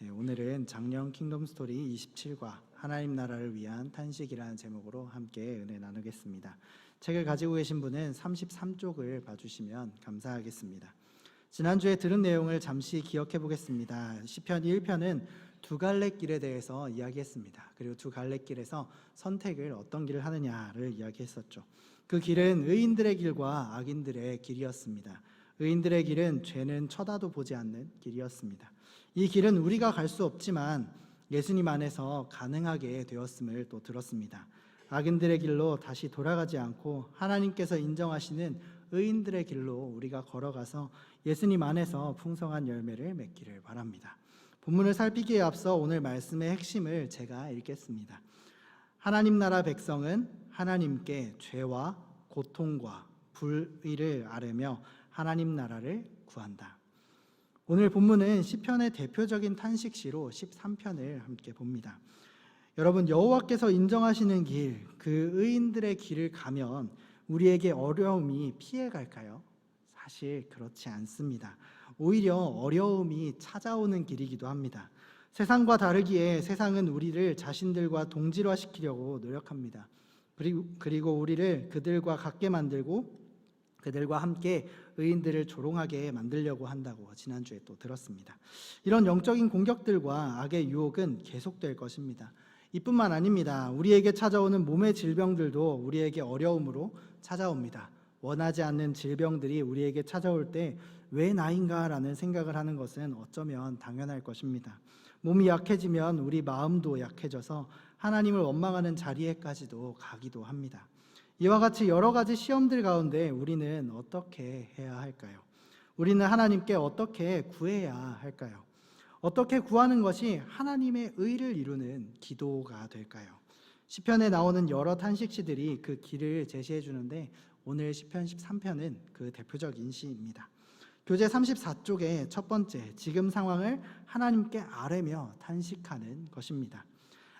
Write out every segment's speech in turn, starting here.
오늘은 작년 킹덤 스토리 27과 하나님 나라를 위한 탄식이라는 제목으로 함께 은혜 나누겠습니다. 책을 가지고 계신 분은 33쪽을 봐주시면 감사하겠습니다. 지난주에 들은 내용을 잠시 기억해 보겠습니다. 시편 1편은 두 갈래 길에 대해서 이야기했습니다. 그리고 두 갈래 길에서 선택을 어떤 길을 하느냐를 이야기했었죠. 그 길은 의인들의 길과 악인들의 길이었습니다. 의인들의 길은 죄는 쳐다도 보지 않는 길이었습니다. 이 길은 우리가 갈 수 없지만 예수님 안에서 가능하게 되었음을 또 들었습니다. 악인들의 길로 다시 돌아가지 않고 하나님께서 인정하시는 의인들의 길로 우리가 걸어가서 예수님 안에서 풍성한 열매를 맺기를 바랍니다. 본문을 살피기에 앞서 오늘 말씀의 핵심을 제가 읽겠습니다. 하나님 나라 백성은 하나님께 죄와 고통과 불의를 아뢰며 하나님 나라를 구한다. 오늘 본문은 시편의 대표적인 탄식시로 13편을 함께 봅니다. 여러분, 여호와께서 인정하시는 길, 그 의인들의 길을 가면 우리에게 어려움이 피해갈까요? 사실 그렇지 않습니다. 오히려 어려움이 찾아오는 길이기도 합니다. 세상과 다르기에 세상은 우리를 자신들과 동질화시키려고 노력합니다. 그리고 우리를 그들과 같게 만들고 그들과 함께 의인들을 조롱하게 만들려고 한다고 지난주에 또 들었습니다. 이런 영적인 공격들과 악의 유혹은 계속될 것입니다. 이뿐만 아닙니다. 우리에게 찾아오는 몸의 질병들도 우리에게 어려움으로 찾아옵니다. 원하지 않는 질병들이 우리에게 찾아올 때 왜 나인가라는 생각을 하는 것은 어쩌면 당연할 것입니다. 몸이 약해지면 우리 마음도 약해져서 하나님을 원망하는 자리에까지도 가기도 합니다. 이와 같이 여러 가지 시험들 가운데 우리는 어떻게 해야 할까요? 우리는 하나님께 어떻게 구해야 할까요? 어떻게 구하는 것이 하나님의 의를 이루는 기도가 될까요? 시편에 나오는 여러 탄식시들이 그 길을 제시해 주는데 오늘 시편 13편은 그 대표적인 시입니다. 교재 34쪽의 첫 번째, 지금 상황을 하나님께 아뢰며 탄식하는 것입니다.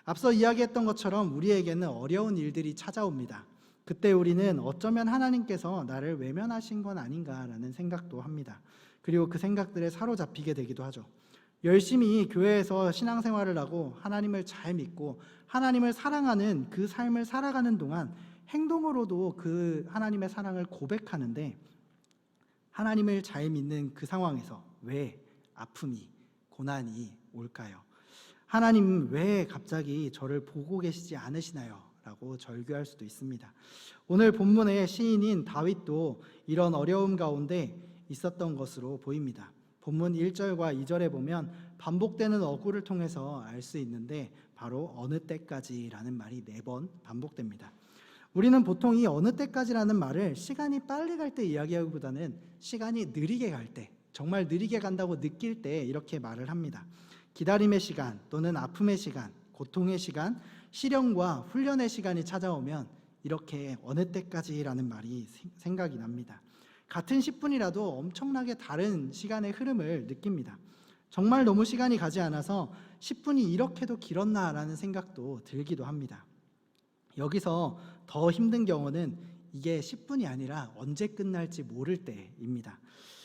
앞서 이야기했던 것처럼 우리에게는 어려운 일들이 찾아옵니다. 그때 우리는 어쩌면 하나님께서 나를 외면하신 건 아닌가라는 생각도 합니다. 그리고 그 생각들에 사로잡히게 되기도 하죠. 열심히 교회에서 신앙생활을 하고 하나님을 잘 믿고 하나님을 사랑하는 그 삶을 살아가는 동안 행동으로도 그 하나님의 사랑을 고백하는데 하나님을 잘 믿는 그 상황에서 왜 아픔이, 고난이 올까요? 하나님 왜 갑자기 저를 보고 계시지 않으시나요? 라고 절규할 수도 있습니다. 오늘 본문의 시인인 다윗도 이런 어려움 가운데 있었던 것으로 보입니다. 본문 1절과 2절에 보면 반복되는 어구를 통해서 알 수 있는데 바로 어느 때까지라는 말이 4번 반복됩니다. 우리는 보통 이 어느 때까지라는 말을 시간이 빨리 갈 때 이야기하기보다는 시간이 느리게 갈 때, 정말 느리게 간다고 느낄 때 이렇게 말을 합니다. 기다림의 시간 또는 아픔의 시간, 고통의 시간, 시련과 훈련의 시간이 찾아오면 이렇게 어느 때까지라는 말이 생각이 납니다. 같은 10분이라도 엄청나게 다른 시간의 흐름을 느낍니다. 정말 너무 시간이 가지 않아서 10분이 이렇게도 길었나라는 생각도 들기도 합니다. 여기서 더 힘든 경우는 이게 10분이 아니라 언제 끝날지 모를 때입니다.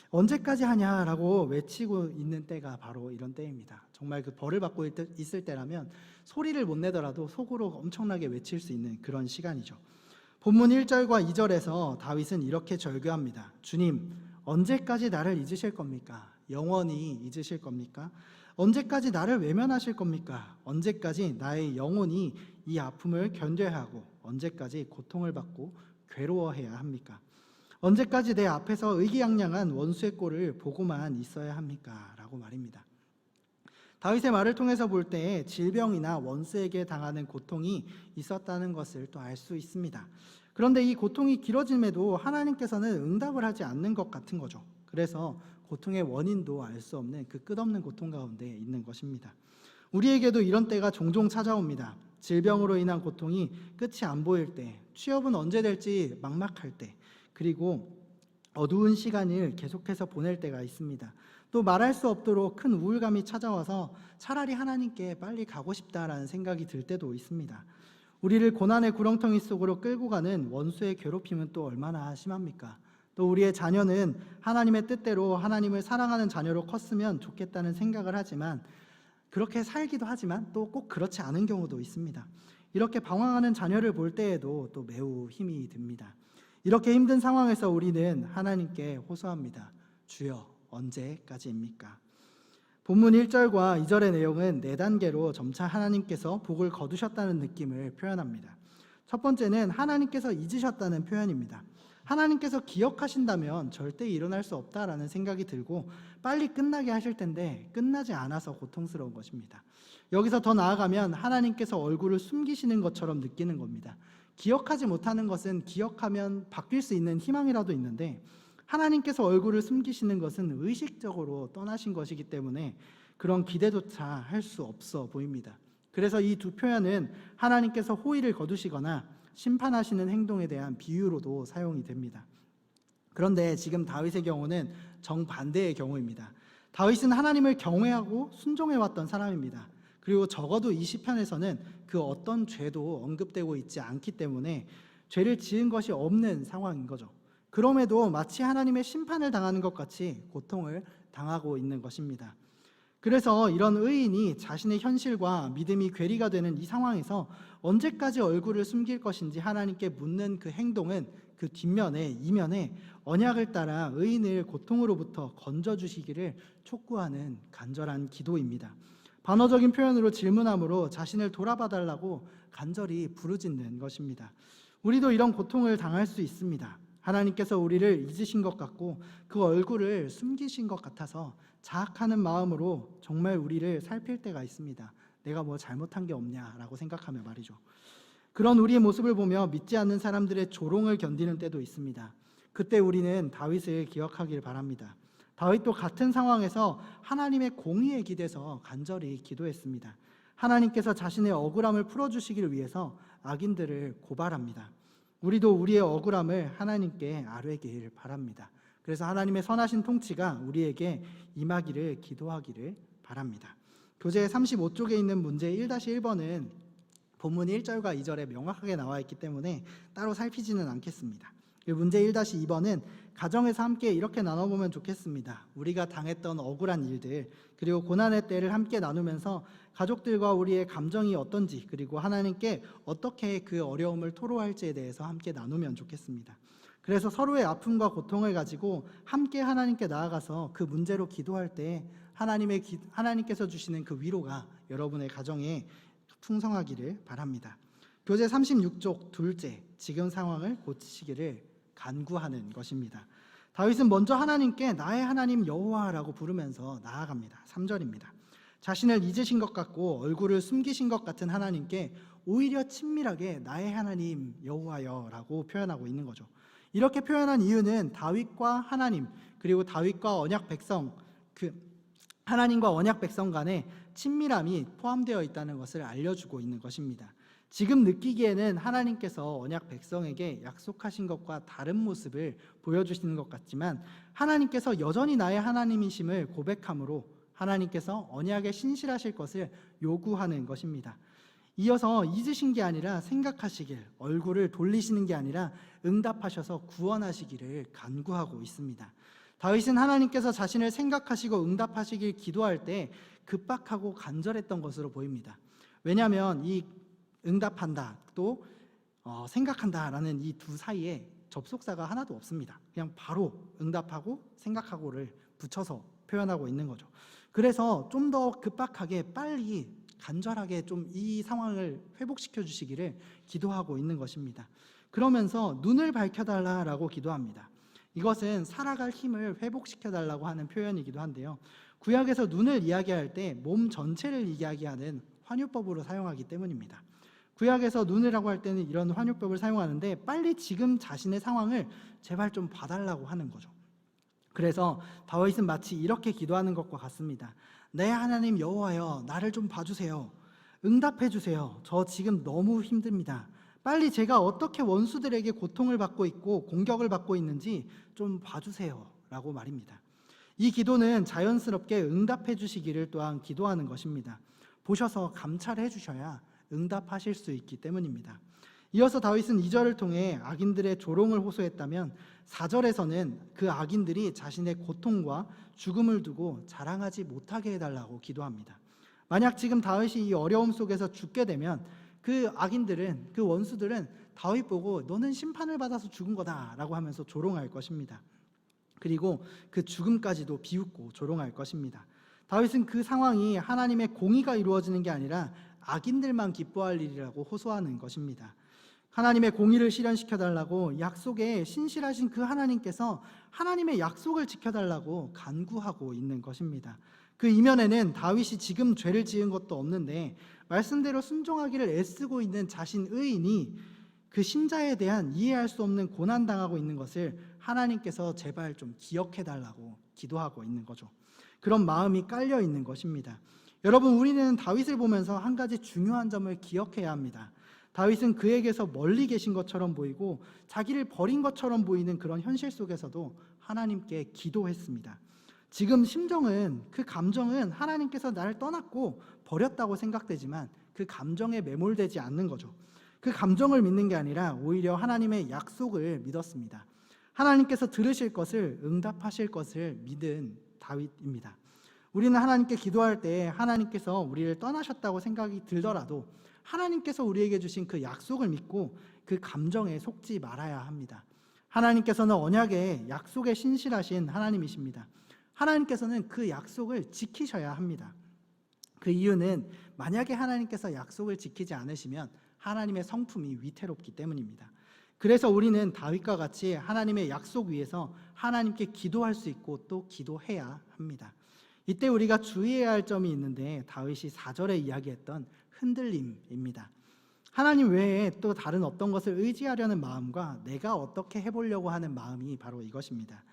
언제까지 하냐라고 외치고 있는 때가 바로 이런 때입니다. 정말 그 벌을 받고 있을 때라면 소리를 못 내더라도 속으로 엄청나게 외칠 수 있는 그런 시간이죠. 본문 1절과 2절에서 다윗은 이렇게 절규합니다. 주님, 언제까지 나를 잊으실 겁니까? 영원히 잊으실 겁니까? 언제까지 나를 외면하실 겁니까? 언제까지 나의 영혼이 이 아픔을 견뎌야 하고 언제까지 고통을 받고 괴로워해야 합니까? 언제까지 내 앞에서 의기양양한 원수의 꼴을 보고만 있어야 합니까? 라고 말입니다. 다윗의 말을 통해서 볼 때 질병이나 원수에게 당하는 고통이 있었다는 것을 또 알 수 있습니다. 그런데 이 고통이 길어짐에도 하나님께서는 응답을 하지 않는 것 같은 거죠. 그래서 고통의 원인도 알 수 없는 그 끝없는 고통 가운데 있는 것입니다. 우리에게도 이런 때가 종종 찾아옵니다. 질병으로 인한 고통이 끝이 안 보일 때, 취업은 언제 될지 막막할 때, 그리고 어두운 시간을 계속해서 보낼 때가 있습니다. 또 말할 수 없도록 큰 우울감이 찾아와서 차라리 하나님께 빨리 가고 싶다라는 생각이 들 때도 있습니다. 우리를 고난의 구렁텅이 속으로 끌고 가는 원수의 괴롭힘은 또 얼마나 심합니까? 또 우리의 자녀는 하나님의 뜻대로 하나님을 사랑하는 자녀로 컸으면 좋겠다는 생각을 하지만 그렇게 살기도 하지만 또 꼭 그렇지 않은 경우도 있습니다. 이렇게 방황하는 자녀를 볼 때에도 또 매우 힘이 듭니다. 이렇게 힘든 상황에서 우리는 하나님께 호소합니다. 주여, 언제까지입니까? 본문 1절과 2절의 내용은 4단계로 점차 하나님께서 복을 거두셨다는 느낌을 표현합니다. 첫 번째는 하나님께서 잊으셨다는 표현입니다. 하나님께서 기억하신다면 절대 일어날 수 없다라는 생각이 들고 빨리 끝나게 하실 텐데 끝나지 않아서 고통스러운 것입니다. 여기서 더 나아가면 하나님께서 얼굴을 숨기시는 것처럼 느끼는 겁니다. 기억하지 못하는 것은 기억하면 바뀔 수 있는 희망이라도 있는데 하나님께서 얼굴을 숨기시는 것은 의식적으로 떠나신 것이기 때문에 그런 기대조차 할 수 없어 보입니다. 그래서 이 두 표현은 하나님께서 호의를 거두시거나 심판하시는 행동에 대한 비유로도 사용이 됩니다. 그런데 지금 다윗의 경우는 정반대의 경우입니다. 다윗은 하나님을 경외하고 순종해왔던 사람입니다. 그리고 적어도 이 시편에서는 그 어떤 죄도 언급되고 있지 않기 때문에 죄를 지은 것이 없는 상황인 거죠. 그럼에도 마치 하나님의 심판을 당하는 것 같이 고통을 당하고 있는 것입니다. 그래서 이런 의인이 자신의 현실과 믿음이 괴리가 되는 이 상황에서 언제까지 얼굴을 숨길 것인지 하나님께 묻는 그 행동은 그 뒷면에 이면에 언약을 따라 의인을 고통으로부터 건져주시기를 촉구하는 간절한 기도입니다. 반어적인 표현으로 질문함으로 자신을 돌아봐달라고 간절히 부르짖는 것입니다. 우리도 이런 고통을 당할 수 있습니다. 하나님께서 우리를 잊으신 것 같고 그 얼굴을 숨기신 것 같아서 자학하는 마음으로 정말 우리를 살필 때가 있습니다. 내가 뭐 잘못한 게 없냐라고 생각하며 말이죠. 그런 우리의 모습을 보며 믿지 않는 사람들의 조롱을 견디는 때도 있습니다. 그때 우리는 다윗을 기억하길 바랍니다. 다윗도 같은 상황에서 하나님의 공의에 기대서 간절히 기도했습니다. 하나님께서 자신의 억울함을 풀어주시기를 위해서 악인들을 고발합니다. 우리도 우리의 억울함을 하나님께 아뢰길 바랍니다. 그래서 하나님의 선하신 통치가 우리에게 임하기를 기도하기를 바랍니다. 교재 35쪽에 있는 문제 1-1번은 본문 1절과 2절에 명확하게 나와 있기 때문에 따로 살피지는 않겠습니다. 문제 1-2번은 가정에서 함께 이렇게 나눠보면 좋겠습니다. 우리가 당했던 억울한 일들 그리고 고난의 때를 함께 나누면서 가족들과 우리의 감정이 어떤지 그리고 하나님께 어떻게 그 어려움을 토로할지에 대해서 함께 나누면 좋겠습니다. 그래서 서로의 아픔과 고통을 가지고 함께 하나님께 나아가서 그 문제로 기도할 때 하나님께서 주시는 그 위로가 여러분의 가정에 풍성하기를 바랍니다. 교재 36쪽 둘째, 지금 상황을 고치시기를 간구하는 것입니다. 다윗은 먼저 하나님께 나의 하나님 여호와라고 부르면서 나아갑니다. 3절입니다. 자신을 잊으신 것 같고 얼굴을 숨기신 것 같은 하나님께 오히려 친밀하게 나의 하나님 여호와여라고 표현하고 있는 거죠. 이렇게 표현한 이유는 다윗과 하나님 그리고 다윗과 언약 백성 하나님과 언약 백성 간에 친밀함이 포함되어 있다는 것을 알려주고 있는 것입니다. 지금 느끼기에는 하나님께서 언약 백성에게 약속하신 것과 다른 모습을 보여주시는 것 같지만 하나님께서 여전히 나의 하나님이심을 고백함으로 하나님께서 언약에 신실하실 것을 요구하는 것입니다. 이어서 잊으신 게 아니라 생각하시길, 얼굴을 돌리시는 게 아니라 응답하셔서 구원하시기를 간구하고 있습니다. 다윗은 하나님께서 자신을 생각하시고 응답하시길 기도할 때 급박하고 간절했던 것으로 보입니다. 왜냐하면 이 응답한다 또 생각한다라는 이 두 사이에 접속사가 하나도 없습니다. 그냥 바로 응답하고 생각하고를 붙여서 표현하고 있는 거죠. 그래서 좀 더 급박하게 빨리 간절하게 좀 이 상황을 회복시켜 주시기를 기도하고 있는 것입니다. 그러면서 눈을 밝혀달라라고 기도합니다. 이것은 살아갈 힘을 회복시켜 달라고 하는 표현이기도 한데요. 구약에서 눈을 이야기할 때 몸 전체를 이야기하는 환유법으로 사용하기 때문입니다. 구약에서 눈이라고 할 때는 이런 환유법을 사용하는데 빨리 지금 자신의 상황을 제발 좀 봐달라고 하는 거죠. 그래서 다윗은 마치 이렇게 기도하는 것과 같습니다. 내 하나님 여호와여, 나를 좀 봐주세요. 응답해 주세요. 저 지금 너무 힘듭니다. 빨리 제가 어떻게 원수들에게 고통을 받고 있고 공격을 받고 있는지 좀 봐주세요 라고 말입니다. 이 기도는 자연스럽게 응답해 주시기를 또한 기도하는 것입니다. 보셔서 감찰해 주셔야 응답하실 수 있기 때문입니다. 이어서 다윗은 2절을 통해 악인들의 조롱을 호소했다면 4절에서는 그 악인들이 자신의 고통과 죽음을 두고 자랑하지 못하게 해달라고 기도합니다. 만약 지금 다윗이 이 어려움 속에서 죽게 되면 그 악인들은, 그 원수들은 다윗 보고 너는 심판을 받아서 죽은 거다라고 하면서 조롱할 것입니다. 그리고 그 죽음까지도 비웃고 조롱할 것입니다. 다윗은 그 상황이 하나님의 공의가 이루어지는 게 아니라 악인들만 기뻐할 일이라고 호소하는 것입니다. 하나님의 공의를 실현시켜달라고 약속에 신실하신 그 하나님께서 하나님의 약속을 지켜달라고 간구하고 있는 것입니다. 그 이면에는 다윗이 지금 죄를 지은 것도 없는데 말씀대로 순종하기를 애쓰고 있는 자신 의인이 그 신자에 대한 이해할 수 없는 고난당하고 있는 것을 하나님께서 제발 좀 기억해달라고 기도하고 있는 거죠. 그런 마음이 깔려 있는 것입니다. 여러분, 우리는 다윗을 보면서 한 가지 중요한 점을 기억해야 합니다. 다윗은 그에게서 멀리 계신 것처럼 보이고 자기를 버린 것처럼 보이는 그런 현실 속에서도 하나님께 기도했습니다. 지금 심정은, 그 감정은 하나님께서 나를 떠났고 버렸다고 생각되지만 그 감정에 매몰되지 않는 거죠. 그 감정을 믿는 게 아니라 오히려 하나님의 약속을 믿었습니다. 하나님께서 들으실 것을, 응답하실 것을 믿은 다윗입니다. 우리는 하나님께 기도할 때 하나님께서 우리를 떠나셨다고 생각이 들더라도 하나님께서 우리에게 주신 그 약속을 믿고 그 감정에 속지 말아야 합니다. 하나님께서는 언약의 약속에 신실하신 하나님이십니다. 하나님께서는 그 약속을 지키셔야 합니다. 그 이유는 만약에 하나님께서 약속을 지키지 않으시면 하나님의 성품이 위태롭기 때문입니다. 그래서 우리는 다윗과 같이 하나님의 약속 위에서 하나님께 기도할 수 있고 또 기도해야 합니다. 이때 우리가 주의해야 할 점이 있는데 다윗이 4절에 이야기했던 흔들림입니다. 하나님 외에 또 다른 어떤 것을 의지하려는 마음과 내가 어떻게 해보려고 하는 마음이 바로 이것입니다.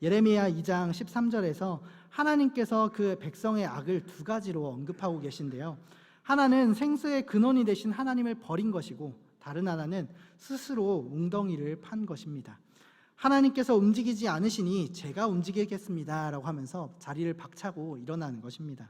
예레미야 2장 13절에서 하나님께서 그 백성의 악을 두 가지로 언급하고 계신데요. 하나는 생수의 근원이 되신 하나님을 버린 것이고 다른 하나는 스스로 웅덩이를 판 것입니다. 하나님께서 움직이지 않으시니 제가 움직이겠습니다 라고 하면서 자리를 박차고 일어나는 것입니다.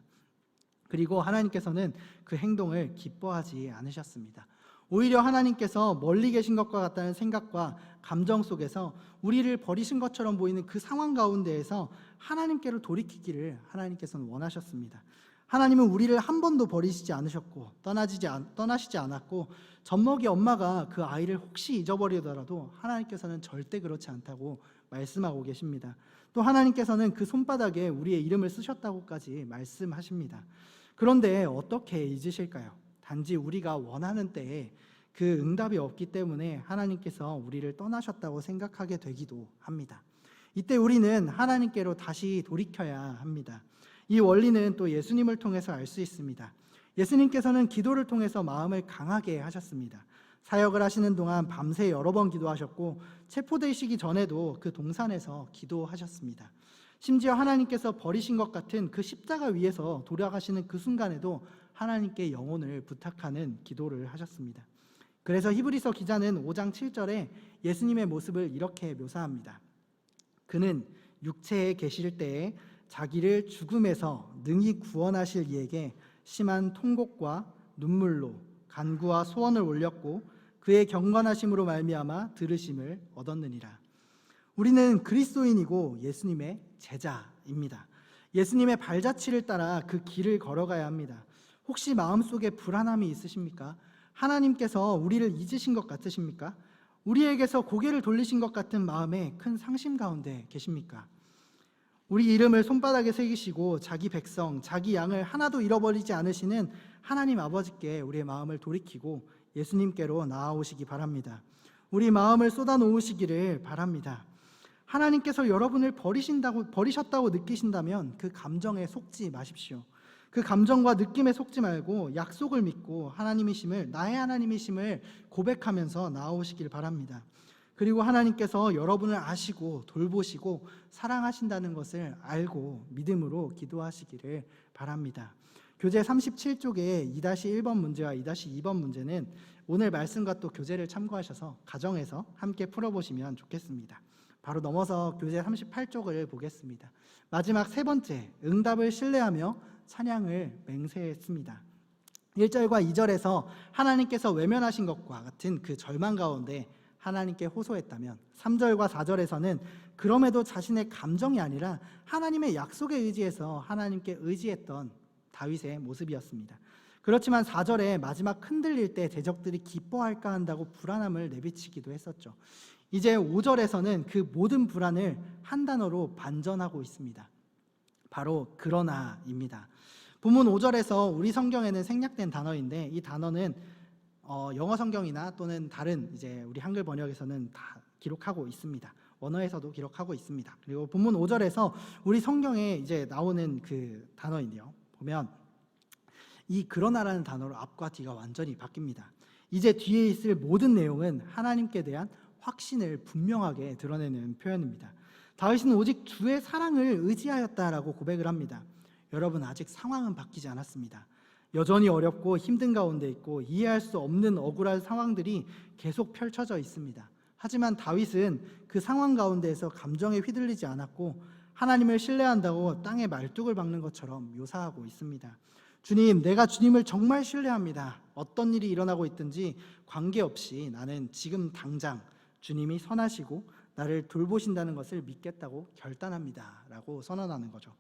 그리고 하나님께서는 그 행동을 기뻐하지 않으셨습니다. 오히려 하나님께서 멀리 계신 것과 같다는 생각과 감정 속에서 우리를 버리신 것처럼 보이는 그 상황 가운데에서 하나님께로 돌이키기를 하나님께서는 원하셨습니다. 하나님은 우리를 한 번도 버리시지 않으셨고 떠나시지 않았고 젖먹이 엄마가 그 아이를 혹시 잊어버리더라도 하나님께서는 절대 그렇지 않다고 말씀하고 계십니다. 또 하나님께서는 그 손바닥에 우리의 이름을 쓰셨다고까지 말씀하십니다. 그런데 어떻게 잊으실까요? 단지 우리가 원하는 때에 그 응답이 없기 때문에 하나님께서 우리를 떠나셨다고 생각하게 되기도 합니다. 이때 우리는 하나님께로 다시 돌이켜야 합니다. 이 원리는 또 예수님을 통해서 알 수 있습니다. 예수님께서는 기도를 통해서 마음을 강하게 하셨습니다. 사역을 하시는 동안 밤새 여러 번 기도하셨고 체포되시기 전에도 그 동산에서 기도하셨습니다. 심지어 하나님께서 버리신 것 같은 그 십자가 위에서 돌아가시는 그 순간에도 하나님께 영혼을 부탁하는 기도를 하셨습니다. 그래서 히브리서 기자는 5장 7절에 예수님의 모습을 이렇게 묘사합니다. 그는 육체에 계실 때에 자기를 죽음에서 능히 구원하실 이에게 심한 통곡과 눈물로 간구와 소원을 올렸고 그의 경건하심으로 말미암아 들으심을 얻었느니라. 우리는 그리스도인이고 예수님의 제자입니다. 예수님의 발자취를 따라 그 길을 걸어가야 합니다. 혹시 마음속에 불안함이 있으십니까? 하나님께서 우리를 잊으신 것 같으십니까? 우리에게서 고개를 돌리신 것 같은 마음에 큰 상심 가운데 계십니까? 우리 이름을 손바닥에 새기시고 자기 백성, 자기 양을 하나도 잃어버리지 않으시는 하나님 아버지께 우리의 마음을 돌이키고 예수님께로 나아오시기 바랍니다. 우리 마음을 쏟아놓으시기를 바랍니다. 하나님께서 여러분을 버리셨다고 느끼신다면 그 감정에 속지 마십시오. 그 감정과 느낌에 속지 말고 약속을 믿고 나의 하나님이심을 고백하면서 나아오시길 바랍니다. 그리고 하나님께서 여러분을 아시고 돌보시고 사랑하신다는 것을 알고 믿음으로 기도하시기를 바랍니다. 교재 37쪽에 2-1번 문제와 2-2번 문제는 오늘 말씀과 또 교재를 참고하셔서 가정에서 함께 풀어보시면 좋겠습니다. 바로 넘어서 교재 38쪽을 보겠습니다. 마지막 세 번째, 응답을 신뢰하며 찬양을 맹세했습니다. 1절과 2절에서 하나님께서 외면하신 것과 같은 그 절망 가운데 하나님께 호소했다면 3절과 4절에서는 그럼에도 자신의 감정이 아니라 하나님의 약속에 의지해서 하나님께 의지했던 다윗의 모습이었습니다. 그렇지만 4절에 마지막 흔들릴 때 대적들이 기뻐할까 한다고 불안함을 내비치기도 했었죠. 이제 5절에서는 그 모든 불안을 한 단어로 반전하고 있습니다. 바로 그러나입니다. 본문 5절에서 우리 성경에는 생략된 단어인데 이 단어는 영어 성경이나 또는 다른 이제 우리 한글 번역에서는 다 기록하고 있습니다. 원어에서도 기록하고 있습니다. 그리고 본문 5절에서 우리 성경에 이제 나오는 그 단어인데요. 보면 이 그러나라는 단어로 앞과 뒤가 완전히 바뀝니다. 이제 뒤에 있을 모든 내용은 하나님께 대한 확신을 분명하게 드러내는 표현입니다. 다윗은 오직 주의 사랑을 의지하였다라고 고백을 합니다. 여러분, 아직 상황은 바뀌지 않았습니다. 여전히 어렵고 힘든 가운데 있고 이해할 수 없는 억울한 상황들이 계속 펼쳐져 있습니다. 하지만 다윗은 그 상황 가운데에서 감정에 휘둘리지 않았고 하나님을 신뢰한다고 땅에 말뚝을 박는 것처럼 묘사하고 있습니다. 주님, 내가 주님을 정말 신뢰합니다. 어떤 일이 일어나고 있든지 관계없이 나는 지금 당장 주님이 선하시고 나를 돌보신다는 것을 믿겠다고 결단합니다 라고 선언하는 거죠.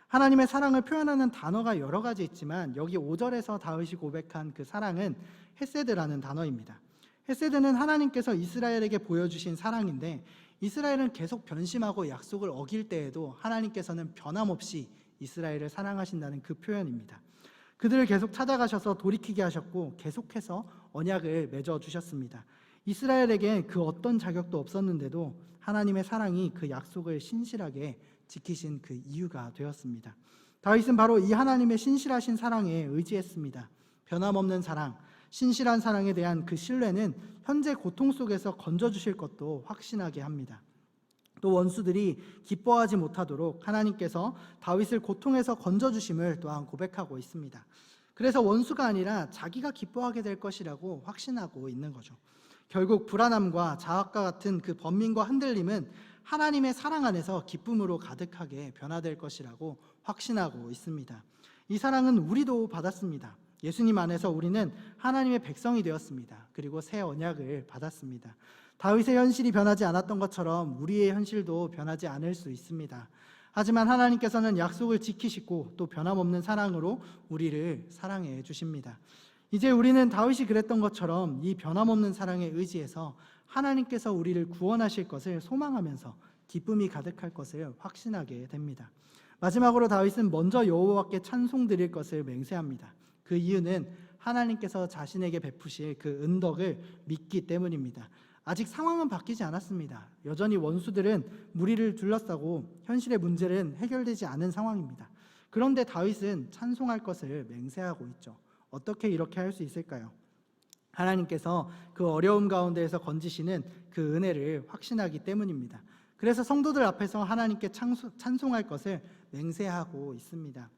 하나님의 사랑을 표현하는 단어가 여러 가지 있지만 여기 5절에서 다윗이 고백한 그 사랑은 헤세드라는 단어입니다. 헤세드는 하나님께서 이스라엘에게 보여주신 사랑인데 이스라엘은 계속 변심하고 약속을 어길 때에도 하나님께서는 변함없이 이스라엘을 사랑하신다는 그 표현입니다. 그들을 계속 찾아가셔서 돌이키게 하셨고 계속해서 언약을 맺어주셨습니다. 이스라엘에게 그 어떤 자격도 없었는데도 하나님의 사랑이 그 약속을 신실하게 지키신 그 이유가 되었습니다. 다윗은 바로 이 하나님의 신실하신 사랑에 의지했습니다. 변함없는 사랑, 신실한 사랑에 대한 그 신뢰는 현재 고통 속에서 건져주실 것도 확신하게 합니다. 또 원수들이 기뻐하지 못하도록 하나님께서 다윗을 고통에서 건져주심을 또한 고백하고 있습니다. 그래서 원수가 아니라 자기가 기뻐하게 될 것이라고 확신하고 있는 거죠. 결국 불안함과 자학과 같은 그 번민과 흔들림은 하나님의 사랑 안에서 기쁨으로 가득하게 변화될 것이라고 확신하고 있습니다. 이 사랑은 우리도 받았습니다. 예수님 안에서 우리는 하나님의 백성이 되었습니다. 그리고 새 언약을 받았습니다. 다윗의 현실이 변하지 않았던 것처럼 우리의 현실도 변하지 않을 수 있습니다. 하지만 하나님께서는 약속을 지키시고 또 변함없는 사랑으로 우리를 사랑해 주십니다. 이제 우리는 다윗이 그랬던 것처럼 이 변함없는 사랑에 의지해서 하나님께서 우리를 구원하실 것을 소망하면서 기쁨이 가득할 것을 확신하게 됩니다. 마지막으로 다윗은 먼저 여호와께 찬송 드릴 것을 맹세합니다. 그 이유는 하나님께서 자신에게 베푸실 그 은덕을 믿기 때문입니다. 아직 상황은 바뀌지 않았습니다. 여전히 원수들은 무리를 둘러싸고 현실의 문제는 해결되지 않은 상황입니다. 그런데 다윗은 찬송할 것을 맹세하고 있죠. 어떻게 이렇게 할 수 있을까요? 하나님께서 그 어려움 가운데에서 건지시는 그 은혜를 확신하기 때문입니다. 그래서 성도들 앞에서 하나님께 찬송할 것을 맹세하고 있습니다.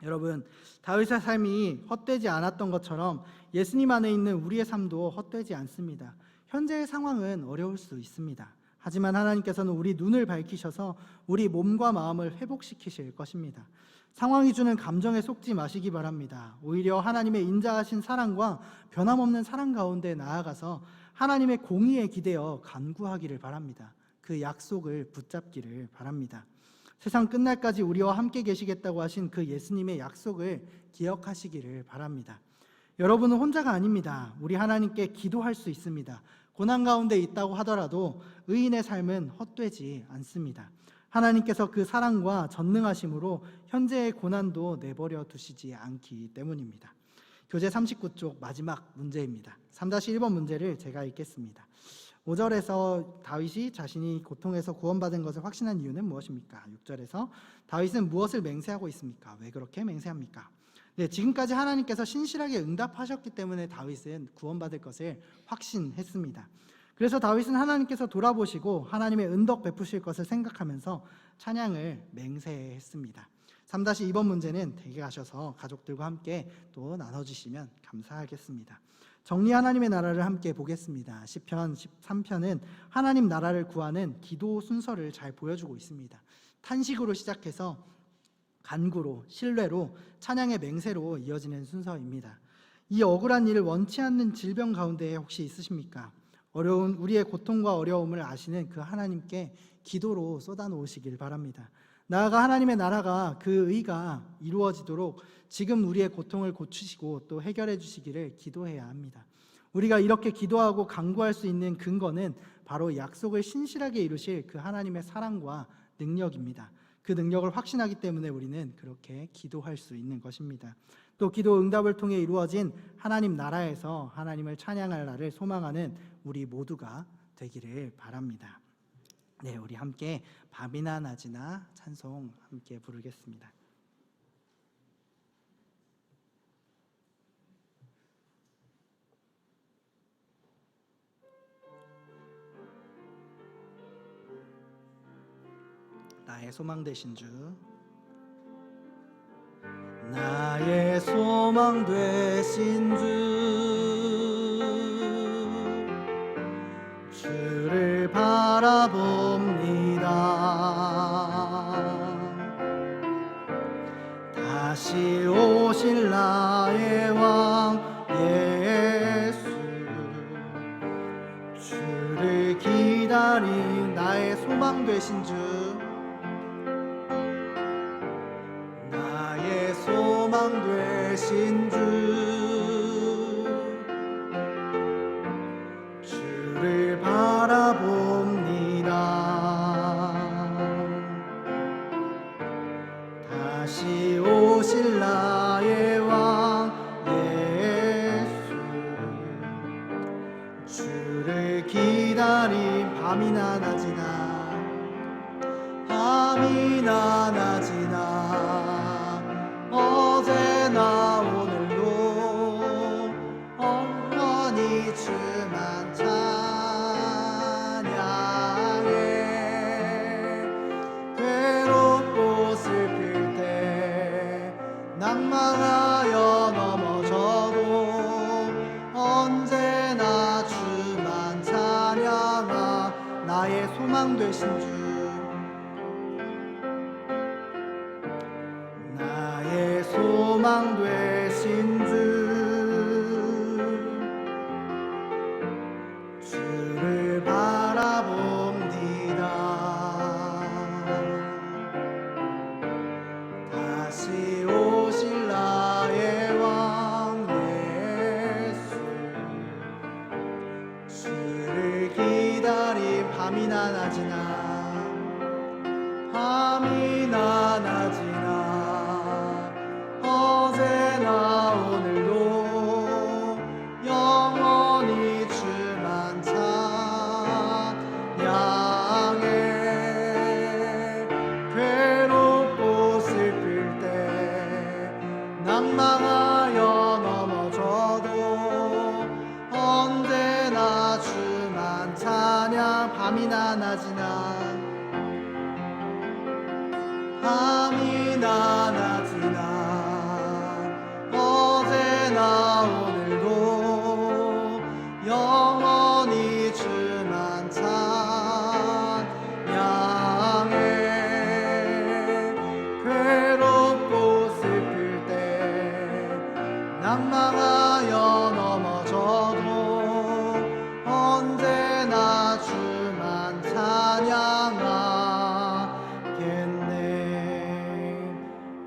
여러분, 다윗의 삶이 헛되지 않았던 것처럼 예수님 안에 있는 우리의 삶도 헛되지 않습니다. 현재의 상황은 어려울 수 있습니다. 하지만 하나님께서는 우리 눈을 밝히셔서 우리 몸과 마음을 회복시키실 것입니다. 상황이 주는 감정에 속지 마시기 바랍니다. 오히려 하나님의 인자하신 사랑과 변함없는 사랑 가운데 나아가서 하나님의 공의에 기대어 간구하기를 바랍니다. 그 약속을 붙잡기를 바랍니다. 세상 끝날까지 우리와 함께 계시겠다고 하신 그 예수님의 약속을 기억하시기를 바랍니다. 여러분은 혼자가 아닙니다. 우리 하나님께 기도할 수 있습니다. 고난 가운데 있다고 하더라도 의인의 삶은 헛되지 않습니다. 하나님께서 그 사랑과 전능하심으로 현재의 고난도 내버려 두시지 않기 때문입니다. 교재 39쪽 마지막 문제입니다. 3-1번 문제를 제가 읽겠습니다. 5절에서 다윗이 자신이 고통에서 구원받은 것을 확신한 이유는 무엇입니까? 6절에서 다윗은 무엇을 맹세하고 있습니까? 왜 그렇게 맹세합니까? 네, 지금까지 하나님께서 신실하게 응답하셨기 때문에 다윗은 구원받을 것을 확신했습니다. 그래서 다윗은 하나님께서 돌아보시고 하나님의 은덕 베푸실 것을 생각하면서 찬양을 맹세했습니다. 3-2번 문제는 댁에 가셔서 가족들과 함께 또 나눠주시면 감사하겠습니다. 정리 하나님의 나라를 함께 보겠습니다. 시편 13편은 하나님 나라를 구하는 기도 순서를 잘 보여주고 있습니다. 탄식으로 시작해서 간구로, 신뢰로, 찬양의 맹세로 이어지는 순서입니다. 이 억울한 일을 원치 않는 질병 가운데 혹시 있으십니까? 어려운 우리의 고통과 어려움을 아시는 그 하나님께 기도로 쏟아놓으시길 바랍니다. 나아가 하나님의 나라가 그 의가 이루어지도록 지금 우리의 고통을 고치시고 또 해결해 주시기를 기도해야 합니다. 우리가 이렇게 기도하고 간구할 수 있는 근거는 바로 약속을 신실하게 이루실 그 하나님의 사랑과 능력입니다. 그 능력을 확신하기 때문에 우리는 그렇게 기도할 수 있는 것입니다. 또 기도 응답을 통해 이루어진 하나님 나라에서 하나님을 찬양할 날을 소망하는 우리 모두가 되기를 바랍니다. 네, 우리 함께 밤이나 낮이나 찬송 함께 부르겠습니다. 나의 소망 되신 주, 나의 소망 되신 주, 주를 바라봅니다. 다시 오실 나의 왕 예수, 주를 기다린 나의 소망 되신 주, 나의 소망 되신 주, 주를 바라봅니다. 다시 오실 나의 왕 예수, 주를 기다린 밤이나 낮이나 밤이나 낮이나 어제나 오늘도 영원히 주만 찬양해. 괴롭고 슬플 때 낭망하여 넘어져도 언제나 주만 찬양하. 나의 소망 되신 주, 나의 소망 되신 주, 주를 바라봅니다. 다시 오실 나의 왕 예수, 주를 기다린 밤이나 낮이나 밤이나 낮이나 어제나 오늘도 영원히 주만 찬양해. 괴롭고 슬플 때 낭망하여 넘어져도 언제나 주만 찬양. 밤이나 낮이나 밤이나 낮이나 어제나 오늘도 영원히 주만 찬양해. 괴롭고 슬플 때 낭망하여 넘어져도 언제나 주만 찬양하겠네.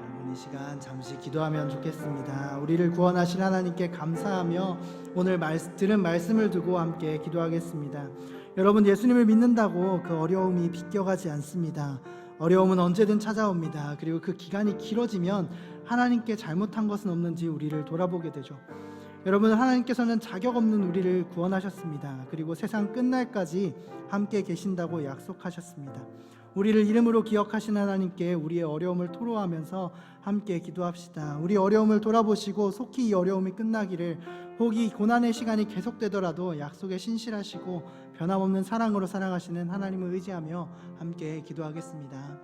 여러분, 이 시간 잠시 기도하면 좋겠습니다. 우리를 구원하신 하나님께 감사하며 오늘 들은 말씀을 두고 함께 기도하겠습니다. 여러분, 예수님을 믿는다고 그 어려움이 비껴가지 않습니다. 어려움은 언제든 찾아옵니다. 그리고 그 기간이 길어지면 하나님께 잘못한 것은 없는지 우리를 돌아보게 되죠. 여러분, 하나님께서는 자격 없는 우리를 구원하셨습니다. 그리고 세상 끝날까지 함께 계신다고 약속하셨습니다. 우리를 이름으로 기억하신 하나님께 우리의 어려움을 토로하면서 함께 기도합시다. 우리 어려움을 돌아보시고 속히 이 어려움이 끝나기를, 혹이 고난의 시간이 계속되더라도 약속에 신실하시고 변함없는 사랑으로 사랑하시는 하나님을 의지하며 함께 기도하겠습니다.